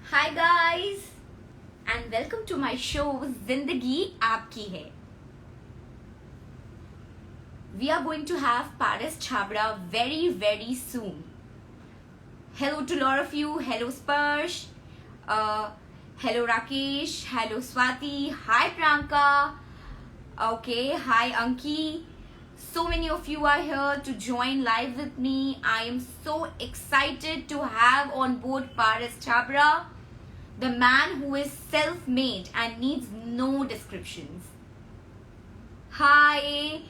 Hi guys and welcome to my show Zindagi Aapki Hai. We are going to have Paras Chhabra very soon. Hello to a lot of you. Hello Sparsh. Hello Rakesh. Hello Swati. Hi Pranka. Okay. Hi Anki. So many of you are here to join live with me. I am so excited to have on board Paras Chhabra, the man who is self-made and needs no descriptions. Hi!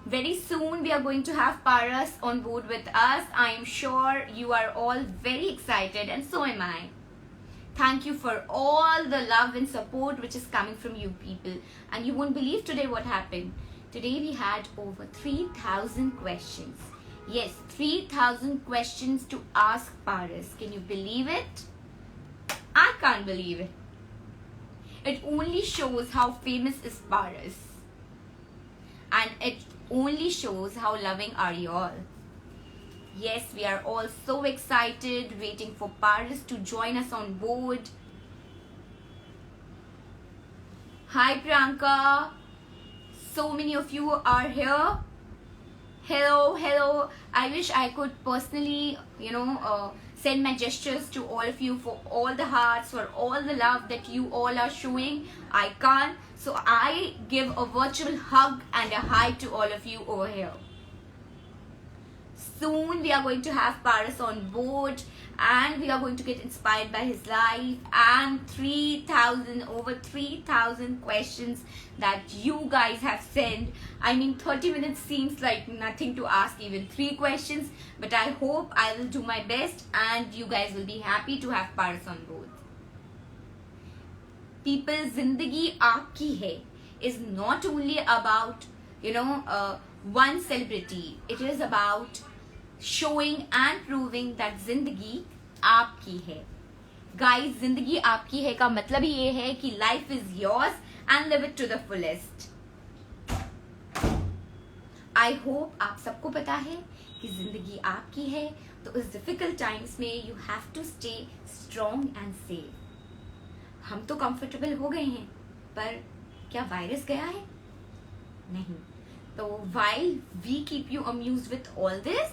Very soon we are going to have Paras on board with us. I am sure you are all very excited and so am I. Thank you for all the love and support which is coming from you people. And you won't believe today what happened. Today we had over 3,000 questions. Yes, 3,000 questions to ask Paras. Can you believe it? I can't believe it. It only shows how famous is Paras. And it only shows how loving are you all. Yes, we are all so excited, waiting for Paras to join us on board. Hi Priyanka. So many of you are here. Hello. I wish I could personally, send my gestures to all of you for all the hearts, for all the love that you all are showing. I can't. So I give a virtual hug and a hi to all of you over here. Soon we are going to have Paras on board and we are going to get inspired by his life and over 3,000 questions that you guys have sent. I mean 30 minutes seems like nothing to ask even 3 questions, but I hope I will do my best and you guys will be happy to have Paras on board. People, Zindagi Aapki Hai is not only about one celebrity. It is about showing and proving that जिंदगी आपकी है. Guys, जिंदगी आपकी है का मतलब ही ये है कि life is yours and live it to the fullest. I hope आप सबको पता है कि जिंदगी आपकी है, तो इस difficult times में you have to stay strong and safe. हम तो comfortable हो गए हैं, पर क्या वायरस गया है? नहीं. तो while we keep you amused with all this,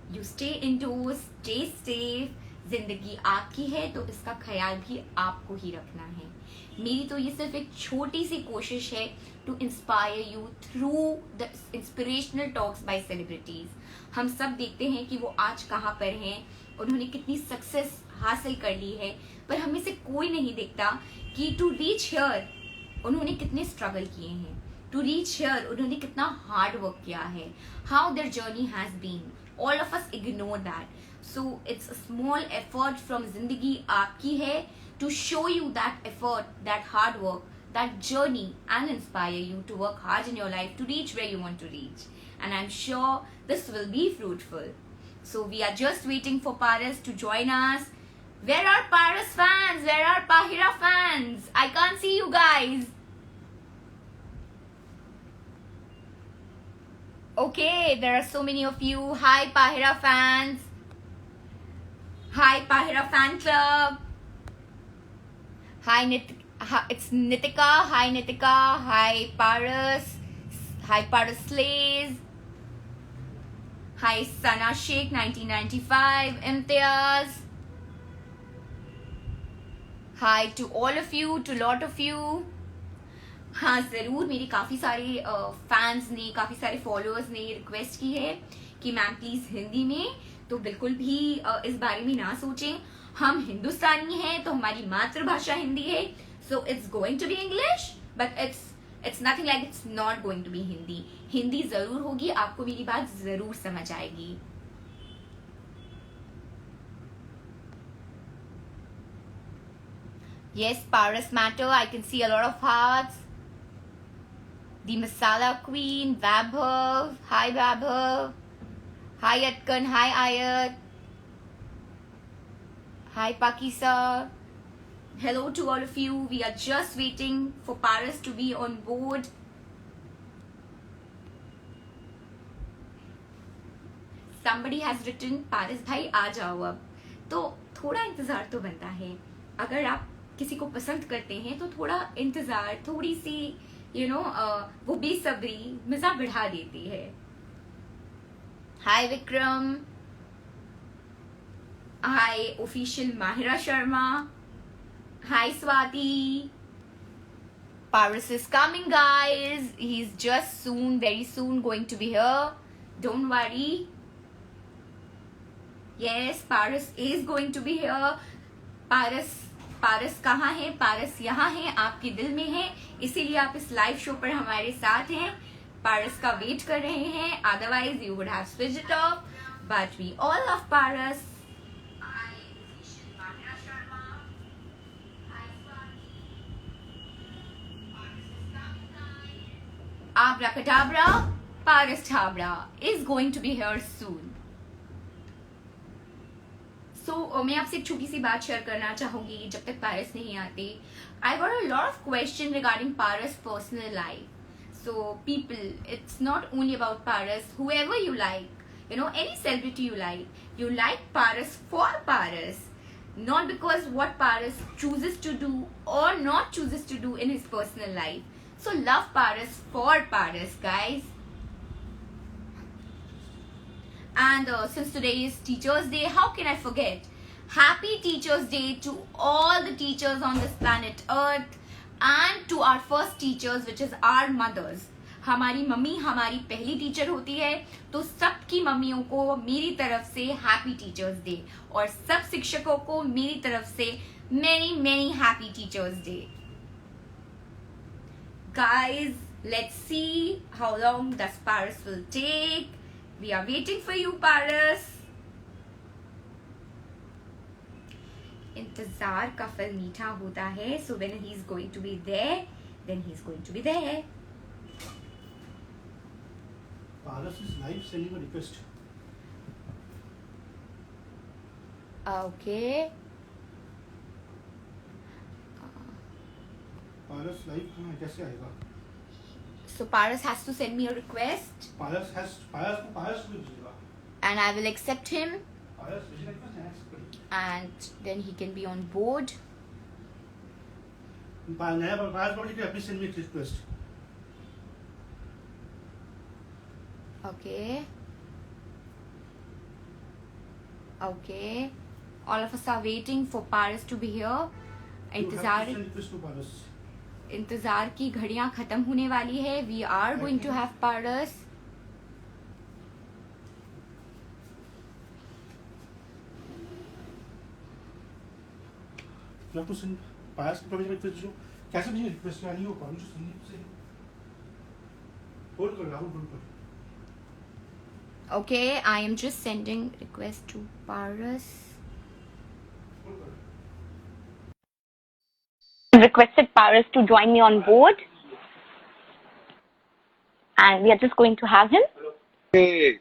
you stay indoors, stay safe. जिंदगी आपकी है तो इसका ख्याल भी आपको ही रखना है. मेरी तो ये सिर्फ एक छोटी सी कोशिश है to inspire you through the inspirational talks by celebrities. हम सब देखते हैं कि वो आज कहाँ पर हैं, उन्होंने कितनी सक्सेस हासिल कर ली है, पर हमें से कोई नहीं देखता कि टू रीच हियर उन्होंने कितने स्ट्रगल किए हैं. टू रीच हियर उन्होंने कितना हार्ड वर्क किया है. How their journey has been. All of us ignore that. So it's a small effort from Zindagi Aapki Hai to show you that effort, that hard work, that journey and inspire you to work hard in your life to reach where you want to reach. And I'm sure this will be fruitful. So we are just waiting for Paras to join us. Where are Paras fans? Where are Pahira fans? I can't see you guys. Okay, there are so many of you. Hi Pahira fans. Hi Pahira fan club. Hi it's Nitika. Hi Nitika. Hi Paras. Hi Paras Slays. Hi Sana Sheikh 1995. Imtiaz. Hi to all of you, to lot of you. हाँ ज़रूर. मेरी काफ़ी सारे fans ने, काफ़ी सारे followers ने request की है कि मैम प्लीज़ हिंदी में. तो बिल्कुल भी इस बारे में ना सोचें. हम हिंदुस्तानी हैं तो हमारी मातृभाषा हिंदी है. So it's going to be English but it's nothing like it's not going to be Hindi. Hindi ज़रूर होगी, आपको मेरी बात ज़रूर समझ आएगी. Yes, Paras matter. I can see a lot of hearts. The Masala Queen, Vaibhav. Hi Vaibhav. Hi Atkan. Hi Ayat. Hi Pakisa. Hello to all of you. We are just waiting for Paras to be on board. Somebody has written, Paras भाई आ जाओ अब. तो थोड़ा इंतजार तो बनता है. अगर आप किसी को पसंद करते हैं तो थोड़ा इंतजार, थोड़ी सी वो बेसब्री मजा बढ़ा देती है. Hi Vikram, hi official Mahira Sharma, hi Swati. Paris is coming, guys. He's just soon, very soon going to be here. Don't worry. Yes, Paris is going to be here. पारस कहाँ है? पारस यहाँ है, आपके दिल में है, इसीलिए आप इस लाइव शो पर हमारे साथ हैं. पारस का वेट कर रहे हैं. Otherwise, you would have switched it off. But we all love Paris. Abracadabra, Paris Tabra is going to be here soon. So, मैं आपसे एक छोटी सी बात शेयर करना चाहूंगी जब तक पारस नहीं आते. I got a lot of questions regarding Paris' personal life. So, people, it's not only about Paris. Whoever you like, any celebrity you like Paris for Paris, not because what Paris chooses to do or not chooses to do in his personal life. So love Paris for Paris, guys. And since today is Teachers Day, how can I forget? Happy Teachers Day to all the teachers on this planet Earth and to our first teachers, which is our mothers. हमारी mummy हमारी पहली teacher होती है, तो सबकी मम्मियों को मेरी तरफ से हैप्पी टीचर्स डे और सब शिक्षकों को मेरी तरफ से many happy Teachers Day. Guys, let's see how long does Paris will take. We are waiting for you, Paris. इंतजार का फल मीठा होता है. So when he's going to be there, then he's going to be there. Paris is live sending a request. Okay. Paris live कैसे आएगा? So Paris has to send me a request. Paris को भेजेगा. And I will accept him. Paris भेजेगा request and accept करेगी. And then he can be on board. Paris बोलेगी please send me a request. Okay. Okay. All of us are waiting for Paris to be here. इंतजार की घड़ियां खत्म होने वाली है. We are going to have Paris. You have to send Paris की permission request जो कैसे भेजेंगे request यानी वो permission संदीप से hold कर राहुल hold कर. Okay, I am just sending request to Paris. Requested Paris to join me on board, and we are just going to have him. Hey,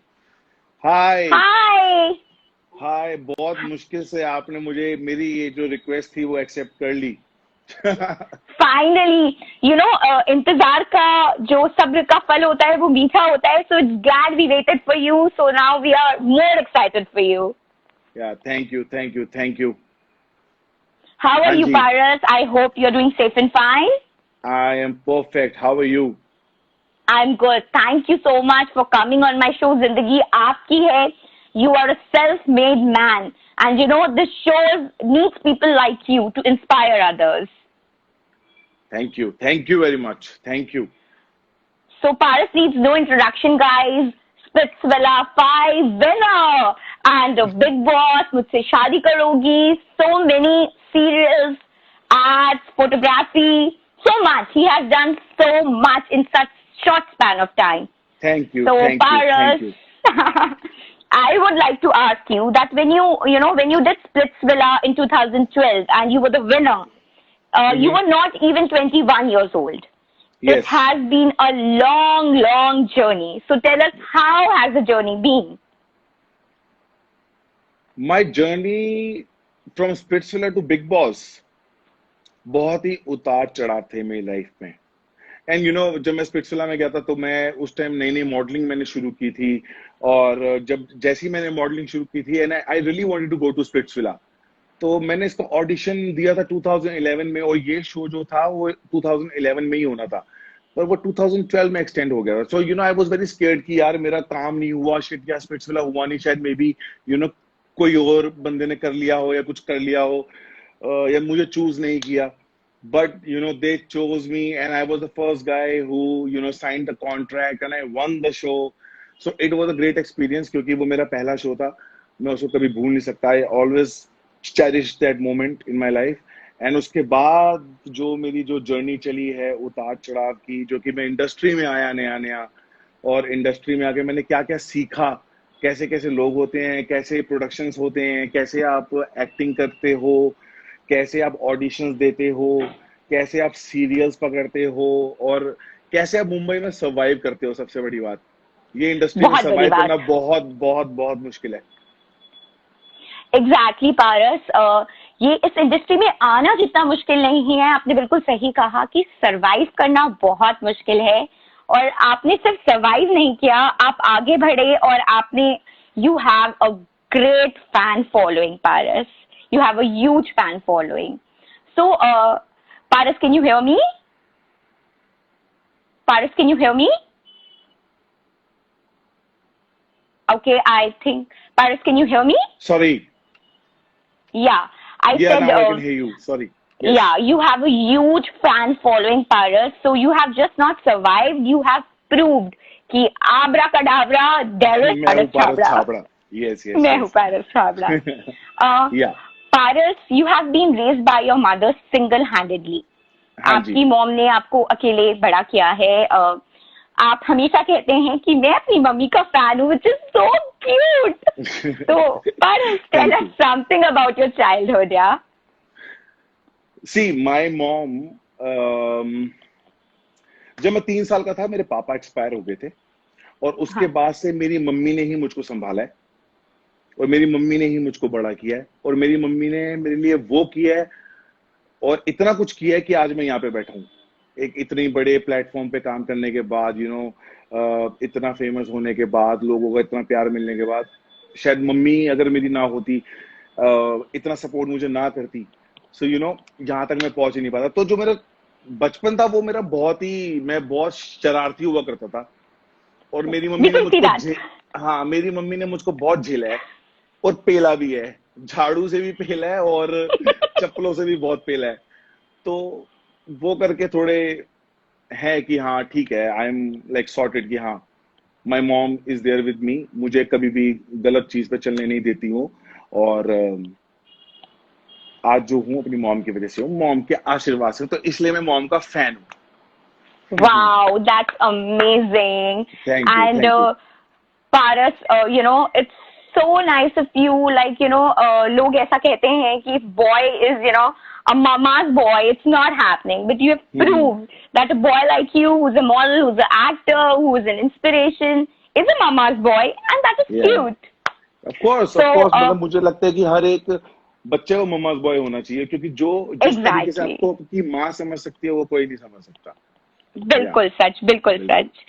hi. Hi. Hi, बहुत मुश्किल से आपने मुझे मेरी ये जो रिक्वेस्ट थी वो एक्सेप्ट कर ली. Finally, इंतजार का जो सब्र का फल होता है वो मीठा होता है. So it's glad we waited for you. So now we are more excited for you. Yeah, thank you. How are you, Anji. Paris? I hope you're doing safe and fine. I am perfect. How are you? I'm good. Thank you so much for coming on my show. Zindagi Aapki Hai. You are a self-made man. And this show needs people like you to inspire others. Thank you very much. Thank you. So Paris needs no introduction, guys. Splitsvilla 5 winner and Big Boss, Mujhse Shaadi Karogi, so many serials, ads, photography, so much. He has done so much in such short span of time. Thank you. So thank Paris, you. Thank you. I would like to ask you that when you did Splitsvilla in 2012 and you were the winner, you were not even 21 years old. Yes. It has been a long journey. So tell us, how has the journey been? My journey from Splitsvilla to Big Boss बहुत ही उतार चढ़ाव थे मेरी life में. And जब मैं Splitsvilla में गया था तो मैं उस टाइम नई मॉडलिंग मैंने शुरू की थी. और जैसे ही मैंने मॉडलिंग शुरू की थी and I really wanted to go to Splitsvilla. तो मैंने इसका ऑडिशन दिया था 2011 में, और ये शो जो था वो 2011 में ही होना था, पर वो 2012 में एक्सटेंड हो गया था। सो आई वाज वेरी स्केर्ड कि यार मेरा काम नहीं हुआ, शिट, या स्पिट्सविला हुआ नहीं, शायद मे बी कोई और बंदे ने कर लिया हो या कुछ कर लिया हो, या मुझे चूज नहीं किया। But they chose me, and I was the first guy who signed the contract, and I won the show. So it was a great experience क्योंकि वो मेरा पहला शो था, मैं उसको कभी भूल नहीं सकता। I always cherish that moment in my life. And उसके बाद जो मेरी जो जर्नी चली है उतार चढ़ाव की, जो कि मैं इंडस्ट्री में आया नया नया, और इंडस्ट्री में आके मैंने क्या क्या सीखा, कैसे कैसे लोग होते हैं, कैसे प्रोडक्शंस होते हैं, कैसे आप एक्टिंग करते हो, कैसे आप ऑडिशंस देते हो, कैसे आप सीरियल्स पकड़ते हो, और कैसे आप मुंबई में सर्वाइव करते हो। सबसे बड़ी बात, ये इंडस्ट्री में बहुत बड़ी सर्वाइव बात। करना बहुत बहुत बहुत मुश्किल है। एग्जैक्टली पारस, ये इस इंडस्ट्री में आना जितना मुश्किल नहीं है, आपने बिल्कुल सही कहा कि सरवाइव करना बहुत मुश्किल है। और आपने सिर्फ सरवाइव नहीं किया, आप आगे बढ़े और आपने you have a great fan following Paras, you have a huge fan following. So Paras, can you hear me? Paras, can you hear me? Okay, I think Paras, can you hear me? Sorry. Yeah, I Yeah, said now I can hear you. Sorry. Yes. yeah, you have a huge fan following, Paras. So you have just not survived, you have proved कि abracadabra, there is मैं हूँ Paras पारस Chhabra. Chhabra. Yes, yes, मैं yes. हूँ Paras Chhabra. Yeah. Paras, you have been raised by your mother single-handedly. हाँ आपकी जी। Mom ने आपको अकेले बड़ा किया है। आप हमेशा कहते हैं कि मैं अपनी मम्मी का फैन हूँ, which is so cute. तो Paras, tell Thank us you. something about your childhood, yeah? See, my mom, जब मैं 3 साल का था मेरे पापा एक्सपायर हो गए थे, और उसके हाँ. बाद से मेरी मम्मी ने ही मुझको संभाला है, और मेरी मम्मी ने ही मुझको बड़ा किया है, और मेरी मम्मी ने मेरे लिए वो किया है और इतना कुछ किया है कि आज मैं यहाँ पे बैठा हूँ, एक इतनी बड़े प्लेटफॉर्म पे काम करने के बाद, इतना फेमस होने के बाद, लोगों का इतना प्यार मिलने के बाद। शायद मम्मी अगर मेरी ना होती, इतना सपोर्ट मुझे ना करती, सो यहाँ तक मैं पहुंच ही नहीं पाता। तो जो मेरा बचपन था वो मेरा मैं बहुत शरारती हुआ करता था, और मेरी मम्मी ने हाँ, मेरी मम्मी ने मुझको बहुत झेला है और पेला भी है, झाड़ू से भी पेला है और चप्पलों से भी बहुत पेला है। तो वो करके थोड़े है कि हाँ ठीक है, आई एम लाइक सॉर्टेड, कि हाँ my mom is there with me, मुझे कभी भी गलत चीज पे चलने नहीं देती हूँ, और आज जो हूँ अपनी मॉम की वजह से हूँ, मॉम के आशीर्वाद से, तो इसलिए मैं मॉम का फैन हूँ। Wow, that's amazing. Thank you, And thank you. Paras, it's so nice of you. Like, लोग ऐसा कहते हैं कि boy is, a mama's boy. It's not happening. But you have proved that a boy like you, who's a model, who's an actor, who's an inspiration, is a mama's boy, and that is Yeah. cute. Of course, मतलब मुझे लगता है कि हर एक बच्चे को ममा's boy होना चाहिए, क्योंकि जिस तरीके से आपको की माँ समझ सकती है वो कोई नहीं समझ सकता। बिल्कुल सच, बिल्कुल सच।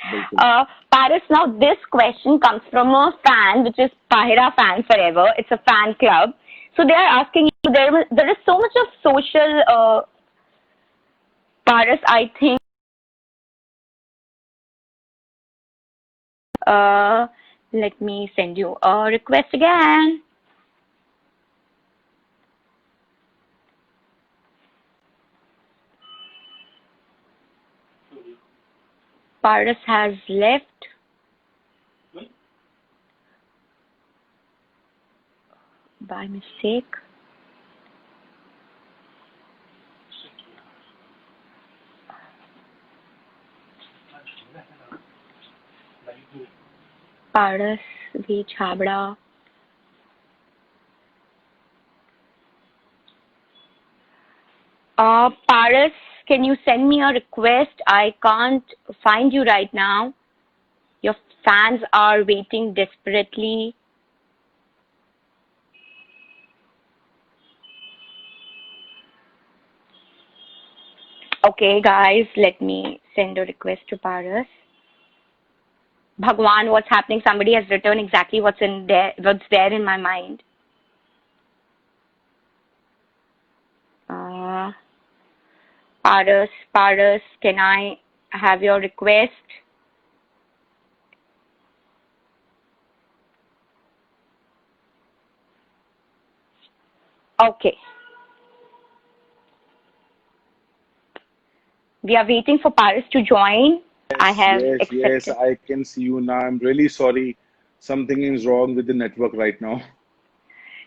Paras, now this question comes from a fan, which is Pahira Fan Forever. It's a fan club. So they are asking you, there is so much of social, Paras, I think, let me send you a request again. Paras has left. By mistake. Paras V. Chhabra. Paras, can you send me a request? I can't find you right now. Your fans are waiting desperately. Okay, guys, let me send a request to Paras. Bhagwan, what's happening? Somebody has written exactly what's there in my mind. Paras, can I have your request? Okay. We are waiting for Paras to join. I have Yes, yes, accepted. I can see you now. I'm really sorry. Something is wrong with the network right now.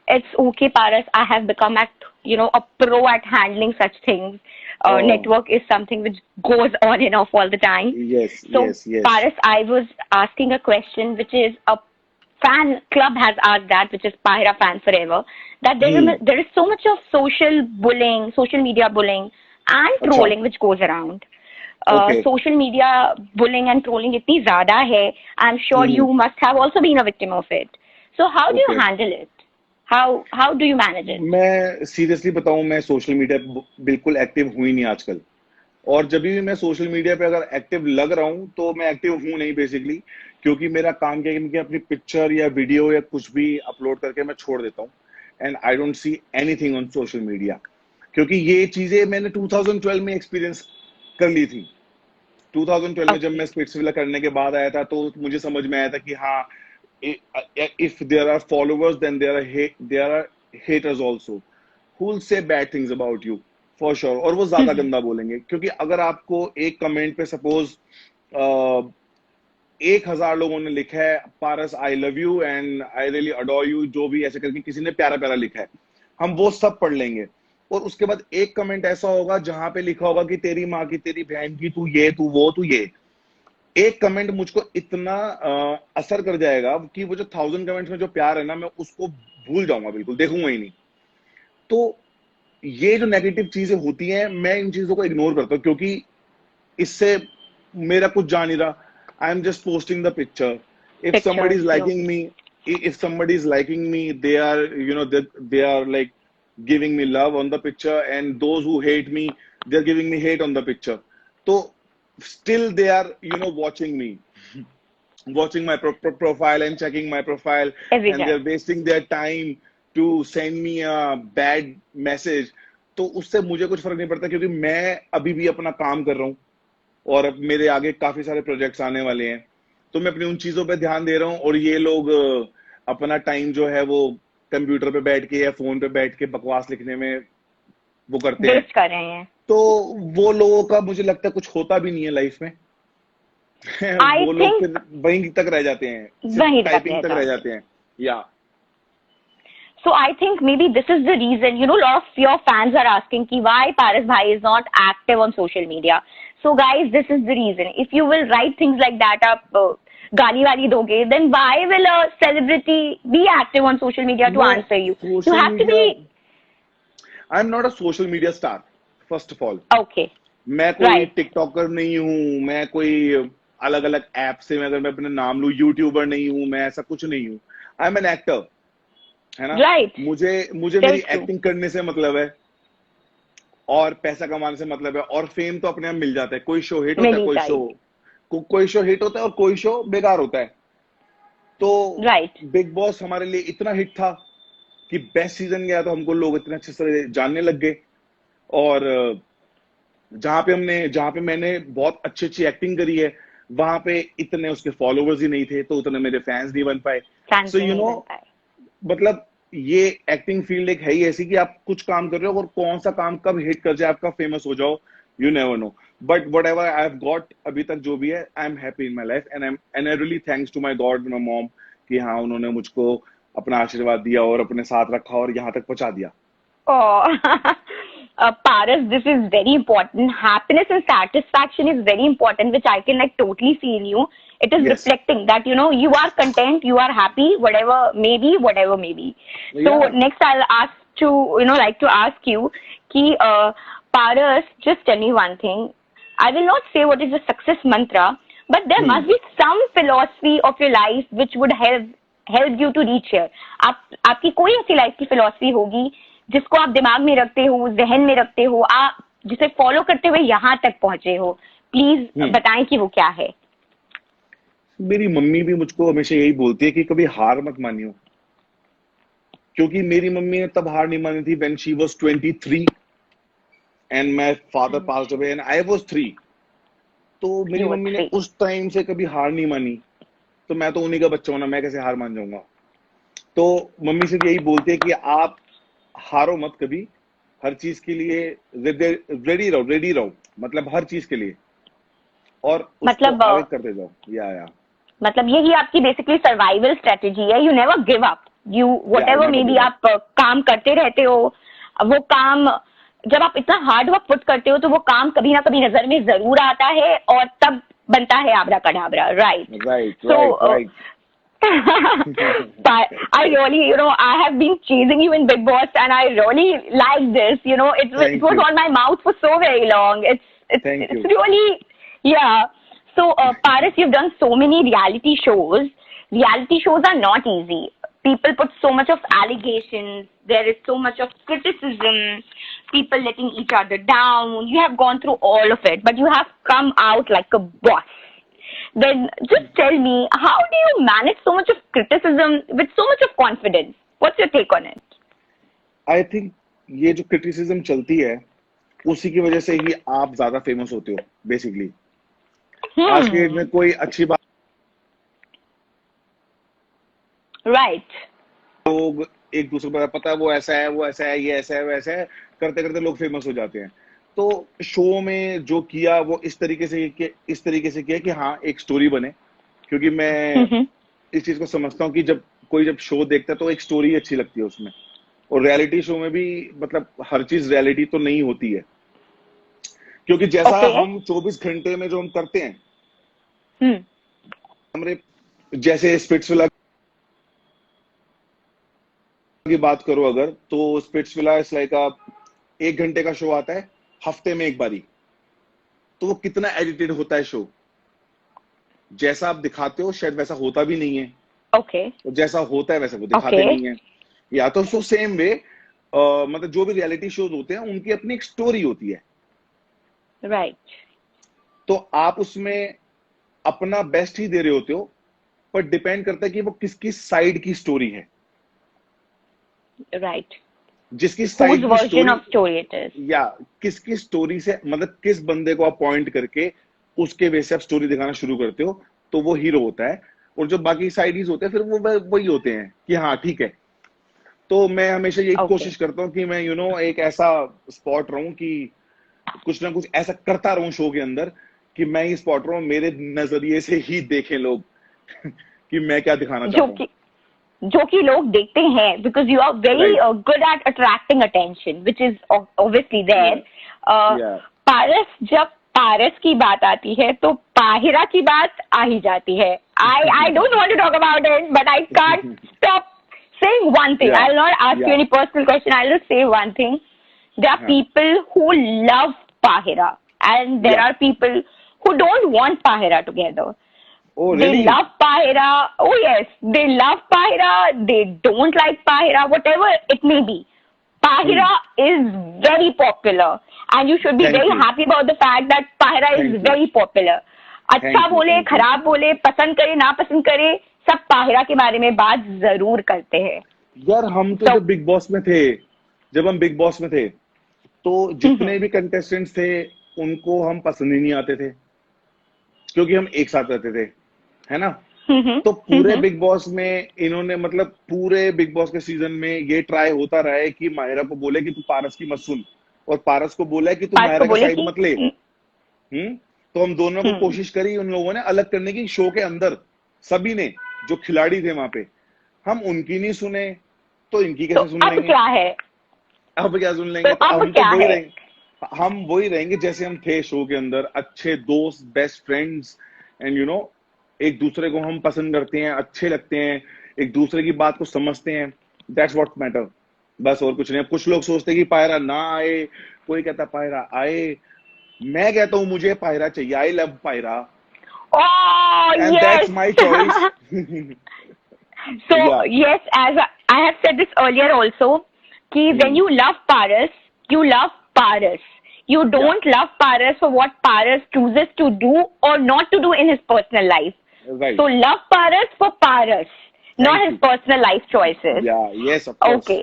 It's okay, Paras. I have become a pro at handling such things. Oh, Network is something which goes on and off all the time. yes, So, yes, yes. Paras, I was asking a question which is a fan club has asked that, which is Pahira Fan Forever, that Hmm. there is so much of social bullying, social media bullying, and अच्छा. trolling which goes around. Okay. Social media bullying and trolling इतनी ज़्यादा है. I'm sure Hmm. you must have also been a victim of it. So how do you Okay. handle it? How do you manage it? मैं seriously बताऊं, मैं social media पे बिल्कुल active हूं ही नहीं आजकल. और जब भी मैं सोशल मीडिया पे अगर एक्टिव लग रहा हूं तो मैं एक्टिव हूं नहीं बेसिकली, क्योंकि मेरा काम क्या है कि मैं अपनी पिक्चर या वीडियो या कुछ भी अपलोड करके मैं छोड़ देता हूं. And I don't see anything on social media, क्योंकि ये चीजें मैंने 2012 में एक्सपीरियंस कर ली थी. 2012 में जब Okay. मैं स्पिट्सविला करने के बाद आया था तो मुझे समझ में आया था कि हाँ, if there are followers then there are haters also who will say bad things about you for sure, और वो ज्यादा गंदा बोलेंगे. क्योंकि अगर आपको एक कमेंट पे सपोज 1,000 लोगों ने लिखा है Paras I love you and I really adore you, जो भी ऐसे करके किसी ने प्यारा प्यारा लिखा है, हम वो सब पढ़ लेंगे. और उसके बाद एक कमेंट ऐसा होगा जहां पे लिखा होगा कि तेरी माँ की, तेरी बहन की, तू ये, तू वो, तू ये. एक कमेंट मुझको इतना असर कर जाएगा कि वो जो 1000 कमेंट्स में जो प्यार है ना, मैं उसको भूल जाऊंगा, बिल्कुल देखूंगा ही नहीं. तो ये जो नेगेटिव चीजें होती हैं, मैं इन चीजों को इग्नोर करता हूँ, क्योंकि इससे मेरा कुछ जा नहीं रहा. I am just posting the picture. If somebody Pictures. is liking me, if somebody is liking me, they are, they are like giving me love on the picture, and those who hate me, they're giving me hate on the picture. So still they are, watching me, watching my profile and checking my profile, Every and time. they're wasting their time to send me a bad message. तो उससे मुझे कुछ फर्क नहीं पड़ता, क्योंकि मैं अभी भी अपना काम कर रहा हूँ और अब मेरे आगे काफी सारे प्रोजेक्ट्स आने वाले हैं. तो मैं अपनी उन चीजों पे ध्यान दे रहा हूँ, और ये लोग अपना टाइम जो है वो कंप्यूटर पे बैठ के या फोन पे बैठ के बकवास लिखने में वो करते हैं. वेस्ट कर रहे हैं. तो वो लोगों का मुझे लगता है कुछ होता भी नहीं है लाइफ में. I वो लोग think फिर वहीं तक रह जाते हैं, वहीं सिर्फ तक टाइपिंग रह तक रह जाते हैं. जाते हैं. या So I think maybe this is the reason, a lot of your fans are asking ki why Paras Bhai is not active on social media. So guys, this is the reason. If you will write things like that up, गाली वाली दोगे, then why will a celebrity be active on social media to know, answer you? You social have to media, be I am not a social media star first of all. okay, मैं कोई right, TikToker नहीं हूँ, मैं कोई अलग अलग app से, मैं अगर मैं अपने नाम लूँ, यूट्यूबर नहीं हूँ, मैं ऐसा कुछ नहीं हूँ. आई एम एन एक्टर, है ना. right. मुझे मुझे मेरी Very true. एक्टिंग करने से मतलब है, और पैसा कमाने से मतलब है, और फेम तो अपने आप मिल जाता है. कोई शो हिट होता है, मिल कोई शो जाएगी. कोई शो हिट होता है और कोई शो बेकार होता है. तो Right. बिग बॉस हमारे लिए इतना हिट था कि बेस्ट सीजन गया तो हमको लोग इतने अच्छे से जानने लग गए. और जहां पे मैंने बहुत अच्छी अच्छी एक्टिंग करी है, वहां पे इतने उसके फॉलोवर्स ही नहीं थे, तो उतने मेरे फैंस नहीं बन पाए. Fans सो भी नहीं बन पाए. मतलब ये एक्टिंग फील्ड एक है ही ऐसी कि आप कुछ काम कर रहे हो और कौन सा काम कब हिट कर जाए, आपका फेमस हो जाओ, you never know. But whatever I have got अभी तक जो भी है, I am happy in my life, and I really thanks to my God, my mom, कि हाँ उन्होंने मुझको अपना आशीर्वाद दिया और अपने साथ रखा और यहाँ तक पहुंचा दिया. Oh, Paras, this is very important. Happiness and satisfaction is very important, which I can totally see in you. It is Yes. reflecting that, you are content, you are happy, whatever may be. So Yeah. next I'll ask to, like to ask you, ki, Paras, just tell me one thing. I will not say what is the success mantra, but there must be some philosophy of your life which would help you to reach here. आपकी कोई ऐसी life की philosophy होगी जिसको आप दिमाग में रखते हो, जहन में रखते हो, आप जिसे फॉलो करते हुए यहाँ तक पहुंचे हो. प्लीज बताएं कि वो क्या है. मेरी मम्मी भी मुझको हमेशा यही बोलती है कि कभी हार मत मानियो, क्योंकि मेरी मम्मी ने तब हार नहीं मानी थी when she was 23. And my father passed away and I was 3। तो मेरी You were मम्मी ने 3. उस टाइम से कभी हार नहीं मानी। तो मैं तो उन्हीं का बच्चा हूं ना, मैं कैसे हार मान जाऊंगा। तो मम्मी सिर्फ यही बोलती है कि आप हारो मत कभी, हर चीज के लिए रेडी रहो, मतलब हर चीज के लिए, और उसको मतलब आगे करते जाओ। या मतलब यही आपकी बेसिकली सर्वाइवल स्ट्रेटेजी है, you never give up, you what Yeah, ever never may be, give up. आप काम करते रहते हो। वो काम जब आप इतना हार्ड वर्क पुट करते हो तो वो काम कभी ना कभी नजर में जरूर आता है और तब बनता है abracadabra, right? right. But I really, I have been chasing you in Big Boss, and I really like this. It Thank was you. on my mouth for so very long. Thank It's you. really, yeah. So, Paras, you've done so many reality shows. Reality shows are not easy. People put so much of allegations. There is so much of criticism. People letting each other down. You have gone through all of it, but you have come out like a boss. Then just tell me, how do you manage so much of criticism with so much of confidence? What's your take on it? I think ये जो criticism चलती है उसी की वजह से ही आप ज्यादा फेमस होते हो बेसिकली। आज के डेट में कोई अच्छी बात, Right. लोग एक दूसरे को पता है वो ऐसा है, वो ऐसा है, ये ऐसा है, वो ऐसा है, करते करते लोग फेमस हो जाते हैं। तो शो में जो किया वो इस तरीके से किया कि हाँ एक स्टोरी बने, क्योंकि मैं इस चीज को समझता हूँ कि जब शो देखता है तो एक स्टोरी अच्छी लगती है उसमें। और रियलिटी शो में भी मतलब हर चीज रियलिटी तो नहीं होती है, क्योंकि जैसा Okay. हम 24 घंटे में जो हम करते हैं, Hmm. हमारे जैसे स्पिट्सविला की बात करो अगर, तो स्पिट्सविला इस लाइक 1 घंटे का शो आता है हफ्ते में एक बारी। तो वो कितना एडिटेड होता है शो, जैसा आप दिखाते हो शायद वैसा होता भी नहीं है, Okay. और जैसा होता है वैसा वो दिखाते Okay. नहीं है। या तो सो सेम वे मतलब जो भी रियलिटी शोज होते हैं उनकी अपनी एक स्टोरी होती है, Right. तो आप उसमें अपना बेस्ट ही दे रहे होते हो, पर डिपेंड करता है कि वो किसकी साइड की स्टोरी है। Right. जिसकी Whose साइड की version story, of story it is? या किसकी स्टोरी से मतलब किस बंदे को अपॉइंट करके उसके वे से आप स्टोरी दिखाना शुरू करते हो, तो वो हीरो होता है। और जो बाकी साइडीज होते हैं फिर वो वही होते हैं कि हाँ ठीक है। तो मैं हमेशा यही Okay. कोशिश करता हूँ कि मैं एक ऐसा स्पॉट रहूं कि कुछ ना कुछ ऐसा करता रहूं शो के अंदर कि मैं ही स्पॉट रहूं, मेरे नजरिए से ही देखें लोग कि मैं क्या दिखाना चाहता हूँ। जो कि लोग देखते हैं, because you are very Right. good at attracting attention, which is obviously there. Yeah. पारस, जब पारस की बात आती है तो पाहिरा की बात आ ही जाती है। I don't want to talk about it, but I can't stop saying one thing. Yeah. I'll not ask you Yeah. any personal question. I'll just say one thing. There are Yeah. people who love Pahira, and there Yeah. are people who don't want Pahira together. Oh, They really? love Pahira. Oh yes, they love Pahira. They don't like Pahira. Whatever it may be, Pahira is very popular, and you should be Thank very you. happy about the fact that Pahira is Thank you. very popular. अच्छा you, बोले, thank you. खराब बोले, पसंद करे ना पसंद करे, सब Pahira के बारे में बात जरूर करते हैं। यार हम तो So- जब बिग बॉस में थे, तो जितने भी कंटेस्टेंट्स थे उनको हम पसंद ही नहीं आते थे, क्योंकि हम एक साथ रहते थे, है ना। तो पूरे बिग बॉस में इन्होंने मतलब पूरे बिग बॉस के सीजन में ये ट्राई होता रहा है कि माहिरा को बोले कि तू पारस की मत सुन, और पारस को बोला है कि तू पारस माहिरा को का बोले साइड कि- मत ले। तो हम दोनों को कोशिश करी उन लोगों ने अलग करने की शो के अंदर, सभी ने जो खिलाड़ी थे वहां पे, हम उनकी नहीं सुने तो इनकी तो कैसे सुन अब लेंगे। क्या है? अब क्या सुन लेंगे। तो तो अब हम क्या तो वही है? रहेंगे, हम वही रहेंगे जैसे हम थे शो के अंदर, अच्छे दोस्त, बेस्ट फ्रेंड्स, एंड एक दूसरे को हम पसंद करते हैं, अच्छे लगते हैं, एक दूसरे की बात को समझते हैं। दैट्स व्हाट मैटर, बस और कुछ नहीं। कुछ लोग सोचते हैं कि पायरा ना आए, कोई कहता पायरा आए, मैं कहता हूँ मुझे पायरा चाहिए। आई लव पायरा Oh and yes. That's my choice. So Yeah. yes, as I have said this earlier also, कि when you love Paras, you love Paras. You don't love Paras for what Paras chooses to do or not to do in his personal life. Right. So love Paras for Paras, not Thank his you. personal life choices. Yeah, yes, of course. Okay.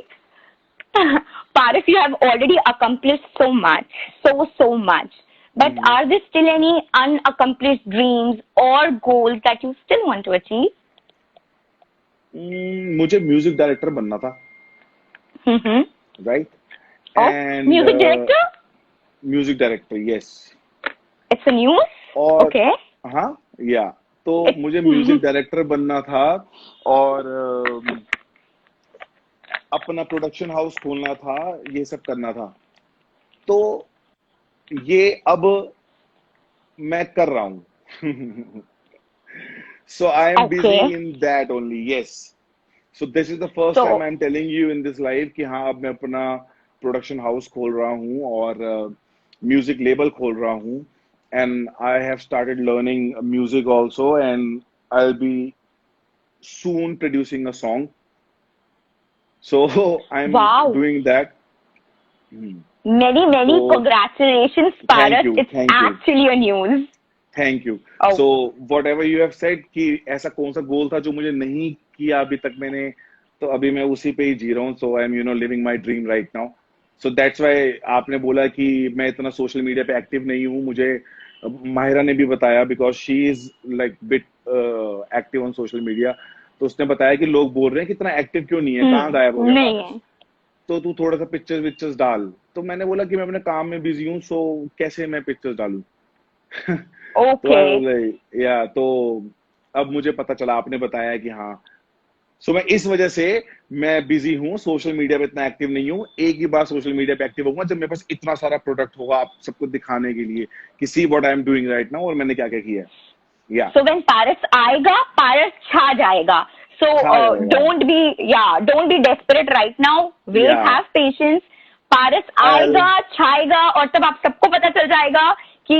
Paris, you have already accomplished so much, so much. But are there still any unaccomplished dreams or goals that you still want to achieve? मुझे music director बनना था, Mm-hmm. Right? Oh, and music director? Music director, yes. It's a news? और Okay. हाँ, या तो मुझे music director बनना था और अपना प्रोडक्शन हाउस खोलना था, ये सब करना था. तो ये अब मैं कर रहा हूँ. So I am busy Okay. in that only, yes. So this is the first So- time I'm telling you in this live कि हाँ अब मैं अपना प्रोडक्शन हाउस खोल रहा हूँ और म्यूजिक लेबल खोल रहा हूँ. And I have started learning music also, and I'll be soon producing a song. So I'm Wow. doing that. Hmm. Many So- congratulations, Thank Paris. you, It's thank you. actually a news. Thank you. Oh. So whatever you have said कि ऐसा कौन सा गोल था जो मुझे नहीं किया अभी तक मैंने, तो अभी मैं उसी पे ही जी रहा हूँ. So I'm living my dream right now. So that's why आपने बोला कि मैं इतना सोशल मीडिया पे एक्टिव नहीं हूँ. मुझे माहिरा ने भी बताया because she is like bit active on social media. तो उसने बताया कि लोग बोल रहे हैं कि इतना एक्टिव क्यों नहीं है, कहाँ गायब हो गया नहीं पारस? है. तो तू थोड़ा सा पिक्चर्स डाल. तो मैंने बोला कि मैं अपने काम में बिजी हूँ, सो कैसे मैं पिक्चर्स डालूं. तो Okay. या तो अब मुझे पता चला, आपने बताया कि हाँ. सो मैं इस वजह से मैं बिजी हूँ, सोशल मीडिया पे इतना एक्टिव नहीं हूँ. एक ही बार सोशल मीडिया पे एक्टिव होऊंगा जब मेरे पास इतना सारा प्रोडक्ट होगा आप सबको दिखाने के लिए कि see what I am doing right now और मैंने क्या क्या किया है. या So when Paris आएगा, Paris छा जाएगा. So छा जाएगा. don't be desperate right now. Wait, Yeah. have patience. Paris आएगा, छाएगा और तब आप सबको पता चल जाएगा कि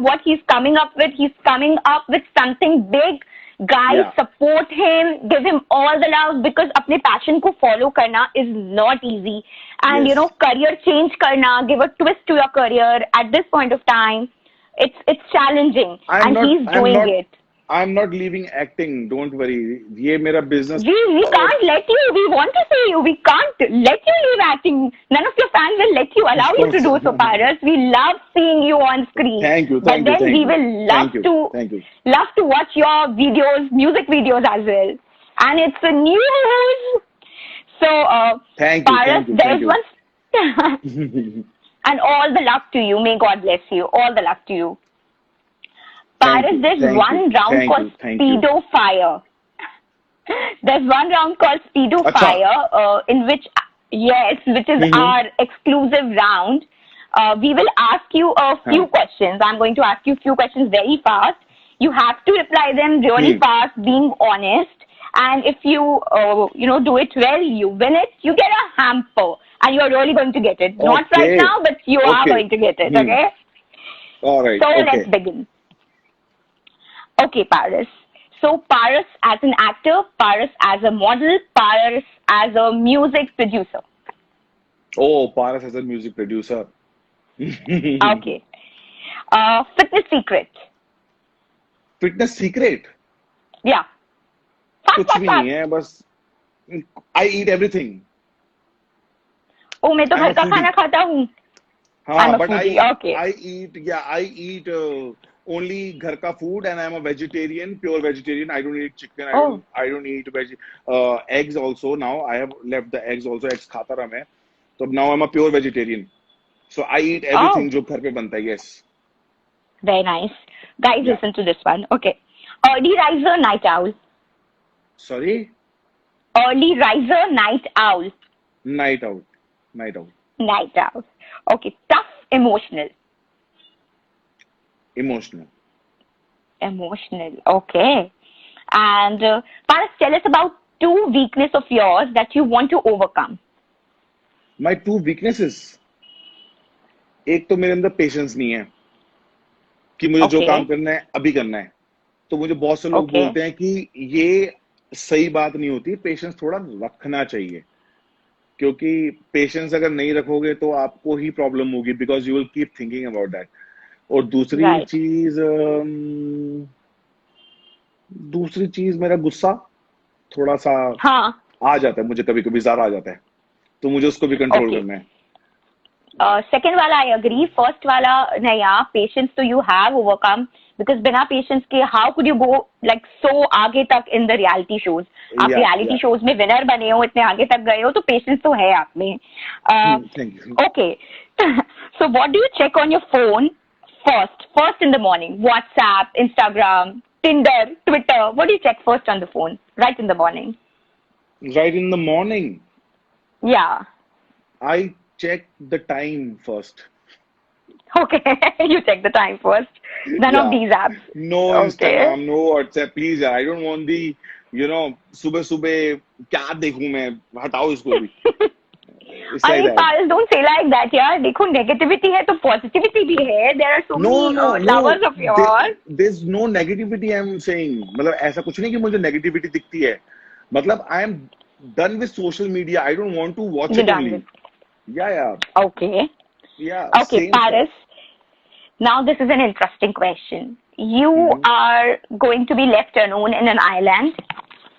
what he's coming up with. He's coming up with something big. Guys, Yeah. support him, give him all the love because अपने passion को follow करना is not easy. And Yes. career change करना, give a twist to your career at this point of time. It's challenging, and he's doing it. I'm not leaving acting, don't worry. ये मेरा business. We can't let you. We want to see you. We can't let you leave acting. None of your fans will let you, allow Of you to do course. so, Paris. We love seeing you on screen. Thank you, But thank you, then thank we you. will Thank you, thank you. love to watch your videos, music videos as well. And it's a news. So, Thank you, Paris, thank you, there's thank one. And all the luck to you. May God bless you. All the luck to you. Thank Paris, you, there's thank one you, round thank called you, thank you. Speedo Fire. There's one round called Speedo Acha. Fire, in which which is our exclusive round. We will ask you a few questions. I'm going to ask you a few questions very fast. You have to reply them really fast, being honest. And if you, do it well, you win it. You get a hamper, and you're really going to get it. Not right Okay. now, but you are Okay. going to get it. Hmm. Okay. All right. So Okay. let's begin. Okay, Paris. So Paris as an actor, Paris as a model, Paris as a music producer. Oh, Paras as a music producer. Okay. Fitness secret. Fitness secret? Yeah. Fast, कुछ fast, भी fast. नहीं है, बस I eat everything. Oh, मैं तो I'm a घर का foodie. खाना खाता हूँ. I'm हाँ, a but foodie, okay. I eat only घर का food, and I'm a vegetarian, pure vegetarian. I don't eat chicken. Oh. I don't eat eggs also. Now I have left the eggs also. Eggs खाता रहा मैं. So now I'm a pure vegetarian. So I eat everything जो घर पे बनता है. Yes. Very nice. Guys, Yeah. listen to this one. Okay. Early riser, night owl. Sorry. Early riser, night owl. Night out. Night out. Night owl. Okay. Tough, emotional. Emotional. Emotional. Okay. And Paras, tell us about two weakness of yours that you want to overcome. My two weaknesses. एक तो मेरे अंदर patience नहीं है कि मुझे जो Okay. काम करना है अभी करना है. तो मुझे बहुत से लोग Okay. बोलते हैं कि ये सही बात नहीं होती, पेशेंस थोड़ा रखना चाहिए, क्योंकि पेशेंस अगर नहीं रखोगे तो आपको ही प्रॉब्लम होगी, because you will keep thinking about that. और Right. दूसरी चीज मेरा गुस्सा थोड़ा सा हाँ. आ जाता है, मुझे कभी कभी ज्यादा आ जाता है. तो मुझे उसको भी कंट्रोल Okay. करना है. सेकेंड वाला आई अग्री, फर्स्ट वाला नहीं, आप पेशेंस तो यू हैव ओवरकम, बिकॉज बिना पेशेंस के how could you go like so आगे तक इन द रियलिटी शोज. आप Yeah, रियलिटी yeah. शोज में विनर बने हो, इतने आगे तक गए हो, तो पेशेंस तो है आप में. Thank you. Okay. So what do you check on your phone first in the morning? WhatsApp, Instagram, Tinder, Twitter. What do you check first on the phone right in the morning? Right in the morning, Yeah. I check the time first. Okay. You check the time first. None of Yeah. these apps. No Okay. Instagram, no WhatsApp, please यार. I don't want the, सुबह सुबह क्या देखूं मैं, हटाओ इसको भी. It's like अरे that. Paris, don't say like that यार. देखो negativity है तो positivity भी है. There are so No, many lovers of yours. There's no negativity I'm saying. मतलब ऐसा कुछ नहीं कि मुझे negativity दिखती है. मतलब I am done with social media. I don't want to watch You're it done only. with. Yeah. Okay. Yeah. Okay, Same Paris. Now this is an interesting question. You Mhm. are going to be left alone in an island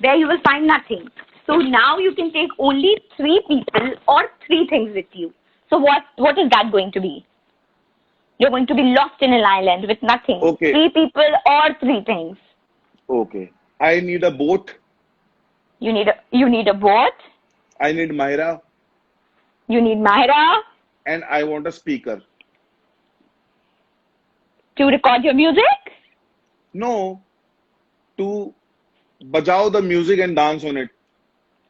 where you will find nothing. So now you can take only 3 people or 3 things with you. So what is that going to be? You're going to be lost in an island with nothing. Okay. 3 people or 3 things. Okay. I need a boat. You need a boat. I need Mahira. You need Mahira And I want a speaker. to record your music. No. To bajao the music and dance on it.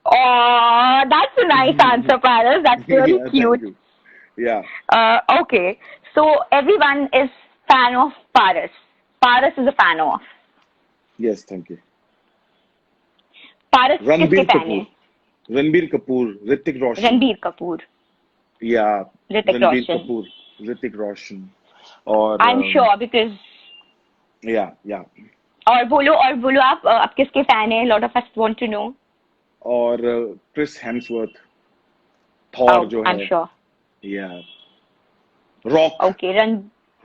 Oh, that's a nice answer, Paris. That's really Yeah, cute. thank you. Yeah. Okay, so everyone is fan of Paris. Paris is a fan of. Yes, thank you. Paris Ranbir किसके fan है? Kapoor. Ranbir Kapoor. Hrithik Roshan. Ranbir Kapoor. Yeah. Hrithik Ranbir Roshan. Kapoor. Hrithik Roshan. Or I'm sure because Yeah. और बोलो आप किसके fan हैं? A lot of us want to know. और Chris Hemsworth. Thor जो I'm है. sure. Yeah. Rock. Okay,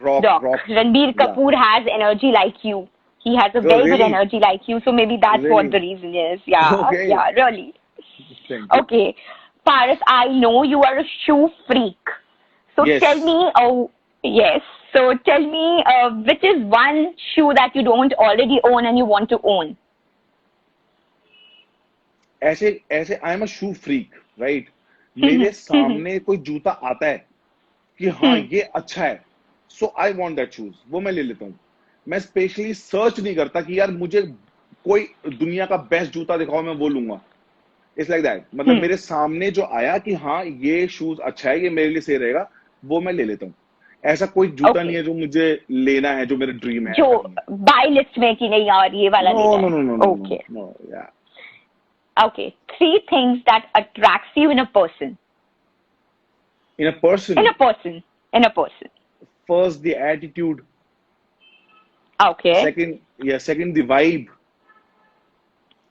Rock. Ranbir Kapoor has energy like you. He has a very good really? energy like you, so maybe that's what Really? the reason is. Yeah, Okay. yeah, really. Thank you. Okay, Paris, I know you are a shoe freak. So Yes. tell me, yes. So tell me, which is one shoe that you don't already own and you want to own? ऐसे I am a shoe freak, right. मेरे सामने कोई जूता आता है कि हाँ ये अच्छा है, सो आई वांट दैट शूज, वो मैं ले लेता हूँ. मैं स्पेशली सर्च नहीं करता कि यार मुझे कोई दुनिया का बेस्ट जूता दिखाओ मैं वो लूंगा. It's like that. मतलब मेरे सामने जो आया कि हाँ ये शूज अच्छा है, ये मेरे लिए सही रहेगा, वो मैं ले लेता हूँ. ऐसा कोई जूता Okay. नहीं है जो मुझे लेना है, जो मेरा ड्रीम है. जो बाय लिस्ट में कि नहीं यार ये वाला नो लेना नो है. No no Okay. No yeah. Okay. 3 things that attracts you in a person. In a person, In a person. first the attitude, Okay. second the vibe,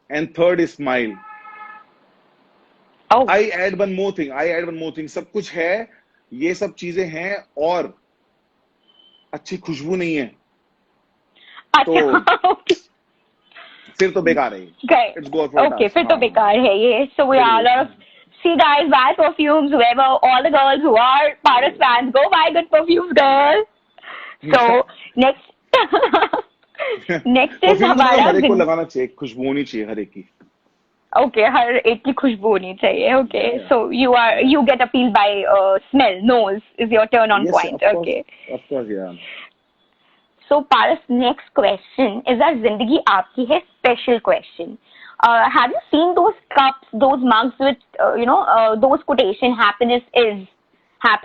and third is smile. Oh. I add one more thing. सब कुछ है, ये सब चीजें हैं और अच्छी खुशबू नहीं है अच्छा. फिर तो बेकार है. Okay. Let's go for Okay, that. फिर तो बेकार है ये. So yeah, a lot of see guys, buy perfumes. Whoever, all the girls who are Paris fans, go buy good perfumes, girl. So next, next is perfume हमारा. हर एक को लगाना चाहिए, खुशबू होनी चाहिए हर एक की. Okay, हर एक की खुशबू होनी चाहिए. Okay, Yeah. so you get appealed by smell. Nose is your turn on Yes, point. of course, Okay. of course, yeah. So Paris, next question is our जिंदगी आपकी है special question. Have you seen those cups, those mugs with those quotation, happiness is हाँ.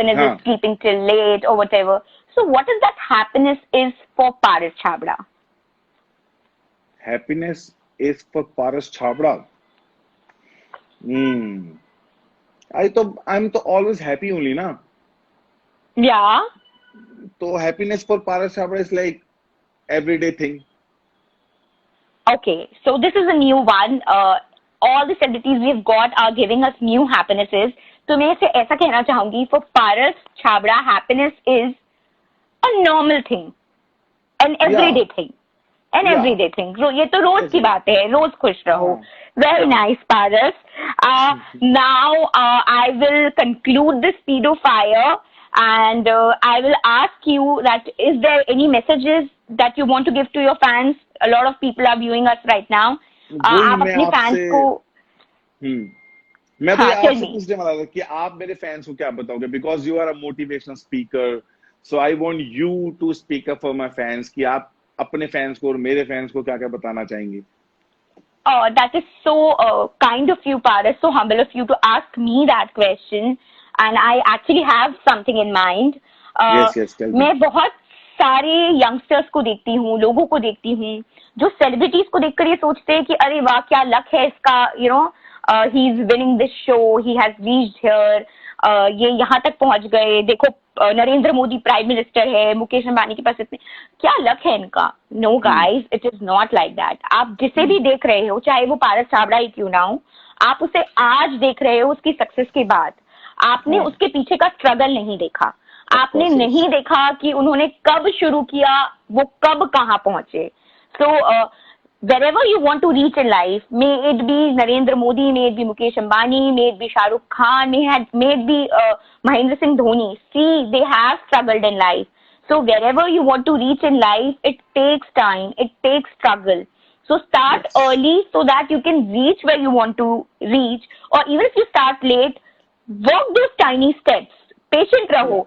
sleeping till late or whatever. So what is that happiness is for Paris Chhabra? Happiness is for Paras Chhabra. I'm तो always happy only ना. Yeah. So happiness for Paras Chhabra is like everyday thing. Okay, so this is a new one. All the celebrities we've got are giving us new happinesses. तो मैं इसे ऐसा कहना चाहूंगी, for Paras Chhabra, happiness is a normal thing, an everyday thing. An Yeah. Everyday thing, ये तो रोज की Yes, बात है, रोज खुश रहो. हाँ. Very nice, Paras. Now I will conclude this speedo fire, and I will ask you that is there any messages that you want to give to your fans? A lot of people are viewing us right now. वही आप मैं अपने fans आपसे को मैं तो हाँ, ये tell आपसे me. पूछने वाला था कि आप मेरे फैंस को क्या बताओगे, because you are a motivational speaker, so I want you to speak up for my fans कि आप अपने फैंस को और मेरे फैंस को क्या क्या बताना चाहेंगे. That is so kind of you, Paras, so humble of you to ask me that question. And I actually have something in mind. Yes, yes, tell me. मैं बहुत सारे यंगस्टर्स को देखती हूँ, लोगों को देखती हूँ जो सेलिब्रिटीज को देखकर ये सोचते हैं कि अरे वाह क्या लक है इसका, you know, he is winning this show, he has reached here, ये यहाँ तक पहुंच गए, देखो नरेंद्र मोदी प्राइम मिनिस्टर है, मुकेश अंबानी के पास इतने, क्या लक है इनका. No guys, it is not like that. आप जिसे भी देख रहे हो, चाहे वो पारस छाबड़ा ही क्यों ना हो, आप उसे आज देख रहे हो उसकी सक्सेस के बाद. आपने उसके पीछे का स्ट्रगल नहीं देखा, आपने नहीं देखा कि उन्होंने कब शुरू किया, वो कब कहाँ पहुंचे. सो wherever you want to reach in life, may it be Narendra Modi, may it be Mukesh Ambani, may it be Shah Rukh Khan, may it be Mahendra Singh Dhoni. See, they have struggled in life. So wherever you want to reach in life, it takes time, it takes struggle. So start early so that you can reach where you want to reach. Or even if you start late, walk those tiny steps. Patient रहो.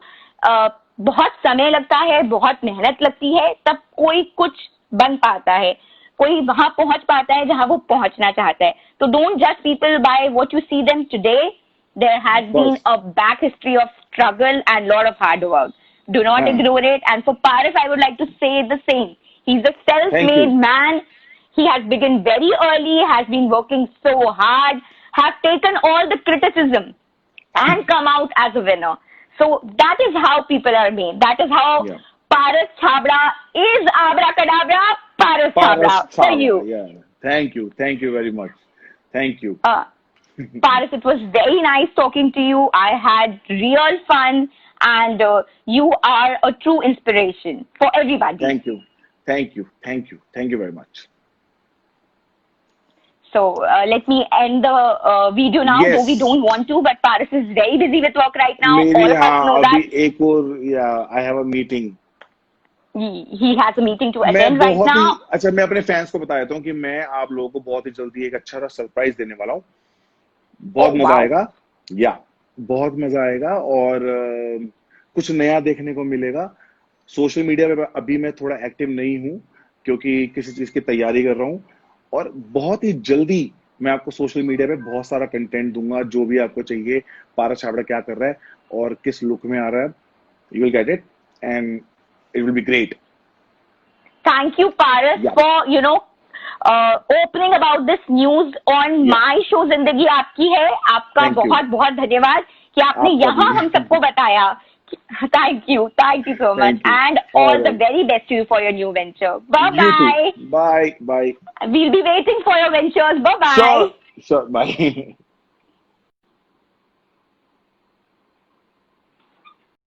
बहुत समय लगता है, बहुत मेहनत लगती है, तब कोई कुछ बन पाता है, कोई वहां पहुंच पाता है जहां वो पहुंचना चाहता है. तो डोंट जज people by what you see them today. There has been a back history of struggle and lot of hard work. Do not ignore it. And for Paras, I would like to say the same. He's a self-made man. He has begun very early, has been working so hard, have taken all the criticism and come out as a winner. So that is how people are made. That is how Paras Chhabra is abracadabra. Paras Chhabra for you. Yeah. Thank you. Thank you very much. Thank you. Paras, it was very nice talking to you. I had real fun. And you are a true inspiration for everybody. Thank you. Thank you. Thank you. Thank you very much. So let me end the video now, though we don't want to, but Paras is very busy with work right now. Maybe, all of us know that. एक और, I have a meeting. He has a meeting to attend right now. अच्छा, मैं अपने fans को बता देता हूँ कि मैं आप लोगों को बहुत ही जल्दी एक अच्छा सा सरप्राइज देने वाला हूँ. बहुत मजा आएगा. बहुत मजा आएगा और कुछ नया देखने को मिलेगा. सोशल मीडिया पे अभी मैं थोड़ा एक्टिव नहीं हूँ क्योंकि किसी चीज की तैयारी कर रहा हूँ, और बहुत ही जल्दी मैं आपको सोशल मीडिया पे बहुत सारा कंटेंट दूंगा. जो भी आपको चाहिए, पारस छाबड़ा क्या कर रहा है और किस लुक में आ रहा है, you will get it and it will be great. Thank you, Paras, for opening about this news on my show जिंदगी आपकी है. आपका बहुत बहुत धन्यवाद कि आपने यहाँ हम सबको बताया. Thank you so much, and all the very best to you for your new venture. Bye. Bye. We'll be waiting for your ventures. Bye. Sure. Bye.